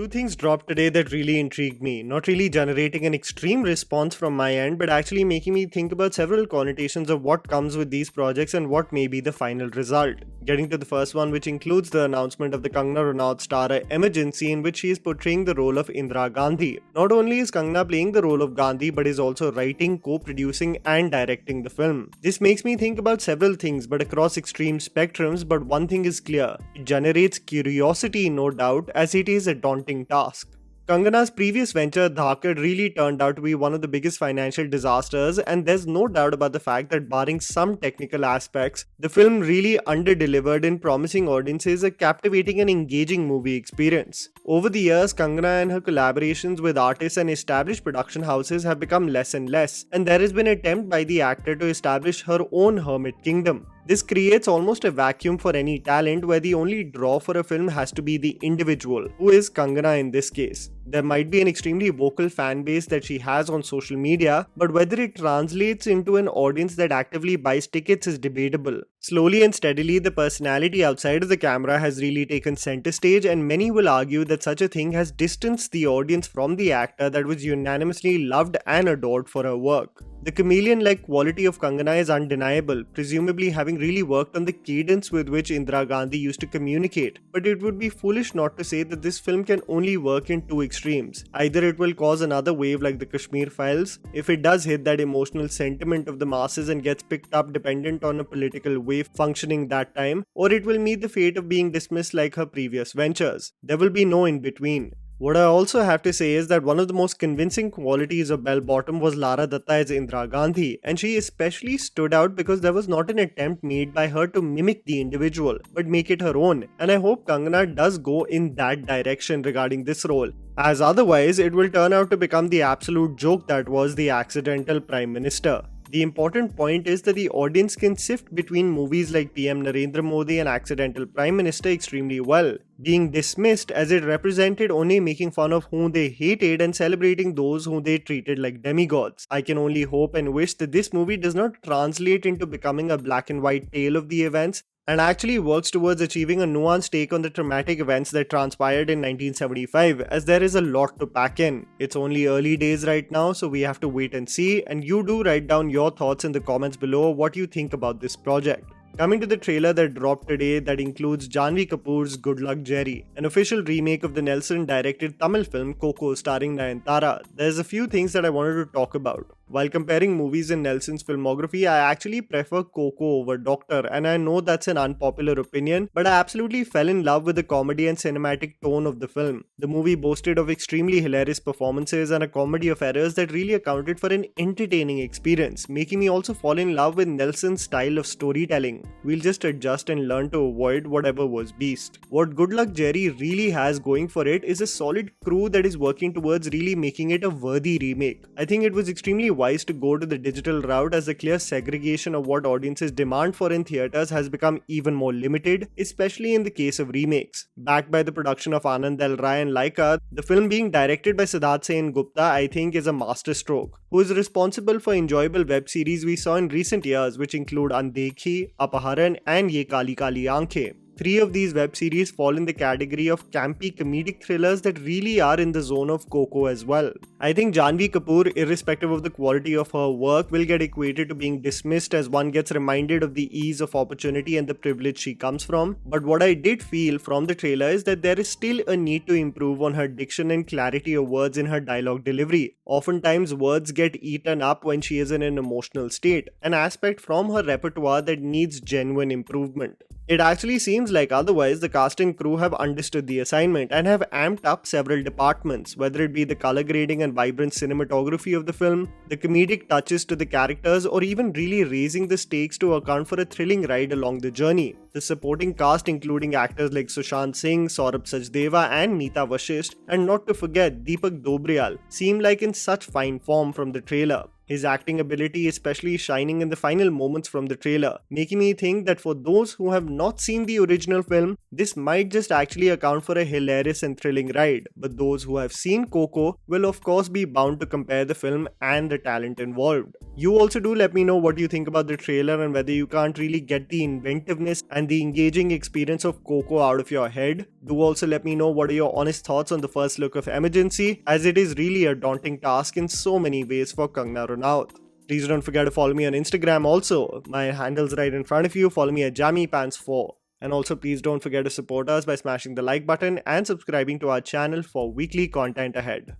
Two things dropped today that really intrigued me, not really generating an extreme response from my end, but actually making me think about several connotations of what comes with these projects and what may be the final result. Getting to the first one, which includes the announcement of the Kangana Ranaut starrer Emergency, in which she is portraying the role of Indira Gandhi. Not only is Kangana playing the role of Gandhi, but is also writing, co-producing and directing the film. This makes me think about several things, but across extreme spectrums, but one thing is clear. It generates curiosity, no doubt, as it is a daunting task. Kangana's previous venture, Dhakad, really turned out to be one of the biggest financial disasters, and there's no doubt about the fact that barring some technical aspects, the film really under-delivered in promising audiences a captivating and engaging movie experience. Over the years, Kangana and her collaborations with artists and established production houses have become less and less, and there has been an attempt by the actor to establish her own hermit kingdom. This creates almost a vacuum for any talent where the only draw for a film has to be the individual, who is Kangana in this case. There might be an extremely vocal fan base that she has on social media, but whether it translates into an audience that actively buys tickets is debatable. Slowly and steadily, the personality outside of the camera has really taken center stage, and many will argue that such a thing has distanced the audience from the actor that was unanimously loved and adored for her work. The chameleon-like quality of Kangana is undeniable, presumably having really worked on the cadence with which Indira Gandhi used to communicate. But it would be foolish not to say that this film can only work in two extremes. Either it will cause another wave like the Kashmir Files, if it does hit that emotional sentiment of the masses and gets picked up dependent on a political wave functioning that time, or it will meet the fate of being dismissed like her previous ventures. There will be no in between. What I also have to say is that one of the most convincing qualities of Bell Bottom was Lara Dutta as Indira Gandhi, and she especially stood out because there was not an attempt made by her to mimic the individual, but make it her own, and I hope Kangana does go in that direction regarding this role, as otherwise it will turn out to become the absolute joke that was the accidental Prime Minister. The important point is that the audience can sift between movies like PM Narendra Modi and Accidental Prime Minister extremely well, being dismissed as it represented only making fun of whom they hated and celebrating those whom they treated like demigods. I can only hope and wish that this movie does not translate into becoming a black and white tale of the events, and actually works towards achieving a nuanced take on the traumatic events that transpired in 1975, as there is a lot to pack in. It's only early days right now, so we have to wait and see, and you do write down your thoughts in the comments below what you think about this project. Coming to the trailer that dropped today that includes Janhvi Kapoor's Good Luck Jerry, an official remake of the Nelson-directed Tamil film Coco starring Nayanthara, there's a few things that I wanted to talk about. While comparing movies in Nelson's filmography, I actually prefer Coco over Doctor, and I know that's an unpopular opinion, but I absolutely fell in love with the comedy and cinematic tone of the film. The movie boasted of extremely hilarious performances and a comedy of errors that really accounted for an entertaining experience, making me also fall in love with Nelson's style of storytelling. We'll just adjust and learn to avoid whatever was beast. What Good Luck Jerry really has going for it is a solid crew that is working towards really making it a worthy remake. I think it was extremely wise to go to the digital route, as the clear segregation of what audiences demand for in theaters has become even more limited, especially in the case of remakes. Backed by the production of Anand Del Rai and Laika, the film being directed by Siddharth Sen Gupta I think is a masterstroke, who is responsible for enjoyable web series we saw in recent years, which include Andekhi, Apaharan and Ye Kali Kali Aankhein. 3 of these web series fall in the category of campy comedic thrillers that really are in the zone of Coco as well. I think Janhvi Kapoor, irrespective of the quality of her work, will get equated to being dismissed as one gets reminded of the ease of opportunity and the privilege she comes from. But what I did feel from the trailer is that there is still a need to improve on her diction and clarity of words in her dialogue delivery. Oftentimes words get eaten up when she is in an emotional state, an aspect from her repertoire that needs genuine improvement. It actually seems like otherwise the cast and crew have understood the assignment and have amped up several departments, whether it be the color grading and vibrant cinematography of the film, the comedic touches to the characters, or even really raising the stakes to account for a thrilling ride along the journey. The supporting cast, including actors like Sushant Singh, Saurabh Sachdeva and Meeta Vashisht, and not to forget Deepak Dobriyal, seem like in such fine form from the trailer. His acting ability especially shining in the final moments from the trailer, making me think that for those who have not seen the original film, this might just actually account for a hilarious and thrilling ride, but those who have seen Coco will of course be bound to compare the film and the talent involved. You also do let me know what you think about the trailer and whether you can't really get the inventiveness and the engaging experience of Coco out of your head. Do also let me know what are your honest thoughts on the first look of Emergency, as it is really a daunting task in so many ways for Kangana Ranaut. Please don't forget to follow me on Instagram also. My handle's right in front of you. Follow me at JammyPants4. And also please don't forget to support us by smashing the like button and subscribing to our channel for weekly content ahead.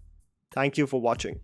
Thank you for watching.